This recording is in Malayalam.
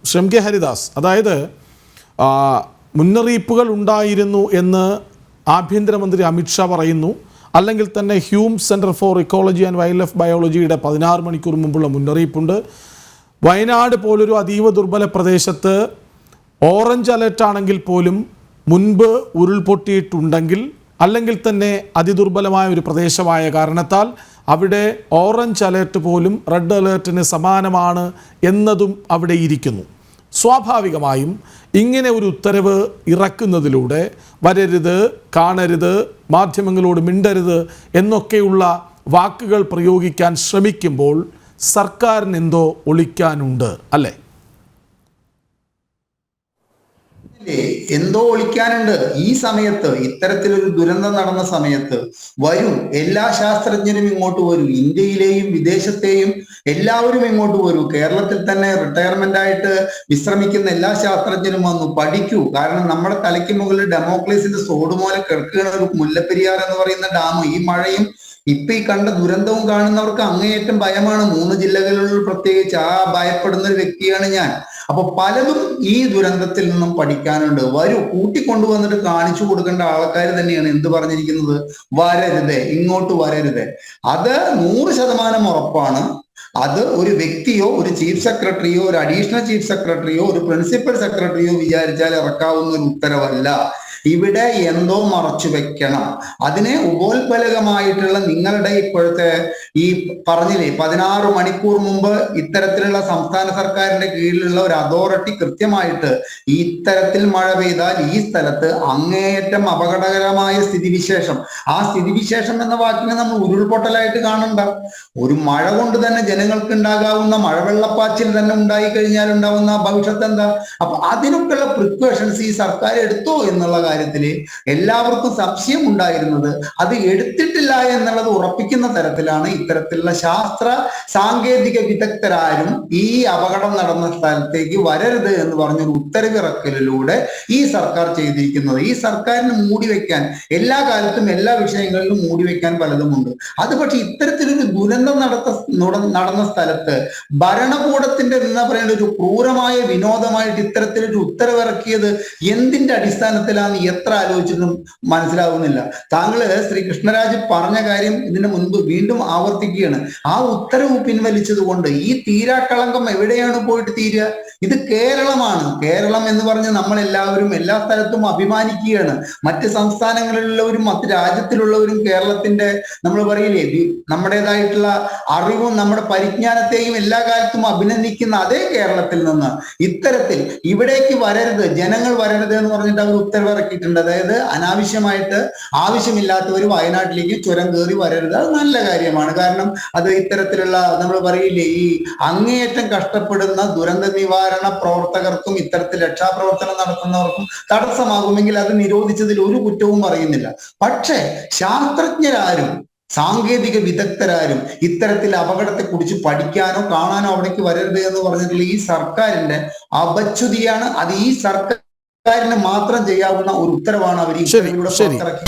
ശ്രീ എം കെ ഹരിദാസ്, അതായത് മുന്നറിയിപ്പുകൾ ഉണ്ടായിരുന്നു എന്ന് ആഭ്യന്തരമന്ത്രി അമിത്ഷാ പറയുന്നു, അല്ലെങ്കിൽ തന്നെ Hume centre for ecology and wild life ബയോളജിയുടെ 16 മണിക്കൂർ മുമ്പുള്ള മുന്നറിയിപ്പുണ്ട്. വയനാട് പോലൊരു അതീവ ദുർബല പ്രദേശത്ത് ഓറഞ്ച് അലർട്ട് ആണെങ്കിൽ പോലും മുൻപ് ഉരുൾപൊട്ടിയിട്ടുണ്ടെങ്കിൽ, അല്ലെങ്കിൽ തന്നെ അതിദുർബലമായ ഒരു പ്രദേശമായ കാരണത്താൽ അവിടെ ഓറഞ്ച് അലേർട്ട് പോലും റെഡ് അലേർട്ടിന് സമാനമാണ് എന്നതും അവിടെ ഇരിക്കുന്നു. സ്വാഭാവികമായും ഇങ്ങനെ ഒരു ഉത്തരവ് ഇറക്കുന്നതിലൂടെ വരരുത്, കാണരുത്, മാധ്യമങ്ങളോട് മിണ്ടരുത് എന്നൊക്കെയുള്ള വാക്കുകൾ പ്രയോഗിക്കാൻ ശ്രമിക്കുമ്പോൾ സർക്കാരിന് എന്തോ ഒളിക്കാനുണ്ട്, അല്ലേ? എന്തോ ഒളിക്കാനുണ്ട്. ഈ സമയത്ത്, ഇത്തരത്തിലൊരു ദുരന്തം നടന്ന സമയത്ത് വരൂ, എല്ലാ ശാസ്ത്രജ്ഞരും ഇങ്ങോട്ട് വരൂ, ഇന്ത്യയിലെയും വിദേശത്തെയും എല്ലാവരും ഇങ്ങോട്ട് വരൂ. കേരളത്തിൽ തന്നെ റിട്ടയർമെന്റ് ആയിട്ട് വിശ്രമിക്കുന്ന എല്ലാ ശാസ്ത്രജ്ഞരും വന്നു പഠിക്കൂ. കാരണം നമ്മുടെ തലയ്ക്ക് മുകളിൽ ഡെമോക്രസിന്റെ സോഡ് പോലെ കിടക്കുകയാണ് ഒരു മുല്ലപ്പെരിയാർ എന്ന് പറയുന്ന ഡാം. ഈ മഴയും ഇപ്പൊ ഈ കണ്ട ദുരന്തവും കാണുന്നവർക്ക് അങ്ങേയറ്റം ഭയമാണ്. 3 ജില്ലകളിൽ പ്രത്യേകിച്ച് ഭയപ്പെടുന്ന ഒരു വ്യക്തിയാണ് ഞാൻ. അപ്പൊ പലതും ഈ ദുരന്തത്തിൽ നിന്നും പഠിക്കാനുണ്ട്. വരൂ, കൂട്ടിക്കൊണ്ടുവന്നിട്ട് കാണിച്ചു കൊടുക്കേണ്ട ആൾക്കാർ തന്നെയാണ് എന്ത് പറഞ്ഞിരിക്കുന്നത്, വരരുത്, ഇങ്ങോട്ട് വരരുത്. അത് 100% ഉറപ്പാണ്. അത് ഒരു വ്യക്തിയോ ഒരു ചീഫ് സെക്രട്ടറിയോ ഒരു അഡീഷണൽ ചീഫ് സെക്രട്ടറിയോ ഒരു പ്രിൻസിപ്പൽ സെക്രട്ടറിയോ വിചാരിച്ചാൽ ഇറക്കാവുന്ന ഒരു ഉത്തരവല്ല. ഇവിടെ എന്തോ മറച്ചു വെക്കണം. അതിന് ഉപോത്ബലകമായിട്ടുള്ള നിങ്ങളുടെ ഇപ്പോഴത്തെ ഈ പറഞ്ഞില്ലേ 16 മണിക്കൂർ മുമ്പ് ഇത്തരത്തിലുള്ള സംസ്ഥാന സർക്കാരിന്റെ കീഴിലുള്ള ഒരു അതോറിറ്റി കൃത്യമായിട്ട് ഇത്തരത്തിൽ മഴ പെയ്താൽ ഈ സ്ഥലത്ത് അങ്ങേയറ്റം അപകടകരമായ സ്ഥിതിവിശേഷം, ആ സ്ഥിതിവിശേഷം എന്ന വാക്കിനെ നമ്മൾ ഉരുൾപൊട്ടലായിട്ട് കാണണ്ട. ഒരു മഴ കൊണ്ട് തന്നെ ജനങ്ങൾക്ക് ഉണ്ടാകാവുന്ന മഴവെള്ളപ്പാച്ചിൽ തന്നെ ഉണ്ടായി കഴിഞ്ഞാൽ ഉണ്ടാവുന്ന ഭവിഷ്യത്ത് എന്താ? അപ്പൊ അതിനൊക്കെയുള്ള പ്രിക്കോഷൻസ് ഈ സർക്കാർ എടുത്തോ എന്നുള്ള കാര്യത്തില് എല്ലാവർക്കും സംശയം ഉണ്ടായിരുന്നത്. അത് എടുത്തിട്ടില്ല എന്നുള്ളത് ഉറപ്പിക്കുന്ന തരത്തിലാണ് ഇത്തരത്തിലുള്ള ശാസ്ത്ര സാങ്കേതിക വിദഗ്ധരാരും ഈ അപകടം നടന്ന സ്ഥലത്തേക്ക് വരരുത് എന്ന് പറഞ്ഞൊരു ഉത്തരവിറക്കലിലൂടെ ഈ സർക്കാർ ചെയ്തിരിക്കുന്നത്. ഈ സർക്കാരിന് മൂടിവെക്കാൻ എല്ലാ കാലത്തും എല്ലാ വിഷയങ്ങളിലും മൂടിവെക്കാൻ പലതുമുണ്ട്. അത് പക്ഷെ ഇത്തരത്തിലൊരു ദുരന്തം നടന്ന സ്ഥലത്ത് ഭരണകൂടത്തിന്റെ എന്താ പറയുന്ന ഒരു ക്രൂരമായ വിനോദമായിട്ട് ഇത്തരത്തിലൊരു ഉത്തരവിറക്കിയത് എന്തിന്റെ അടിസ്ഥാനത്തിലാണ് എത്ര ആലോചിച്ചിട്ടും മനസ്സിലാവുന്നില്ല. താങ്കള് ശ്രീ കൃഷ്ണരാജ് പറഞ്ഞ കാര്യം ഇതിന് മുൻപ് വീണ്ടും ആവർത്തിക്കുകയാണ്. ആ ഉത്തരവ് പിൻവലിച്ചത് കൊണ്ട് ഈ തീരാക്കളങ്കം എവിടെയാണ് പോയിട്ട് തീരുക? ഇത് കേരളമാണ്. കേരളം എന്ന് പറഞ്ഞ് നമ്മൾ എല്ലാവരും എല്ലാ സ്ഥലത്തും അഭിമാനിക്കുകയാണ്. മറ്റ് സംസ്ഥാനങ്ങളിലുള്ളവരും മറ്റ് രാജ്യത്തിലുള്ളവരും കേരളത്തിന്റെ നമ്മൾ പറയില്ലേ നമ്മുടേതായിട്ടുള്ള അറിവും നമ്മുടെ പരിജ്ഞാനത്തെയും എല്ലാ കാലത്തും അഭിനന്ദിക്കുന്ന അതേ കേരളത്തിൽ നിന്ന് ഇത്തരത്തിൽ ഇവിടേക്ക് വരരുത്, ജനങ്ങൾ വരരുത് എന്ന് പറഞ്ഞിട്ട് അവർ ഉത്തരവിറക്കിയിട്ടുണ്ട്. അതായത് അനാവശ്യമായിട്ട് ആവശ്യമില്ലാത്തവർ വയനാട്ടിലേക്ക് ചുരം കയറി വരരുത്. അത് നല്ല കാര്യമാണ്. കാരണം അത് ഇത്തരത്തിലുള്ള നമ്മൾ പറയില്ലേ ഈ അങ്ങേയറ്റം കഷ്ടപ്പെടുന്ന ദുരന്ത നിവാരണ പ്രവർത്തകർക്കും ഇത്തരത്തിൽ രക്ഷാപ്രവർത്തനം നടത്തുന്നവർക്കും തടസ്സമാകുമെങ്കിൽ അത് നിരോധിച്ചതിൽ ഒരു കുറ്റവും പറയുന്നില്ല. പക്ഷേ ശാസ്ത്രജ്ഞരാരും സാങ്കേതിക വിദഗ്ധരാരും ഇത്തരത്തിൽ അപകടത്തെക്കുറിച്ച് പഠിക്കാനോ കാണാനോ അവിടേക്ക് വരരുത് എന്ന് പറഞ്ഞിട്ടുള്ള ഈ സർക്കാരിന്റെ അപച്യുതിയാണ്. അത് ഈ സർക്കാരിന് മാത്രം ചെയ്യാവുന്ന ഒരു ഉത്തരവാണ് അവർ ഈ ഉത്തരവിലൂടെ പുറത്തിറക്കി.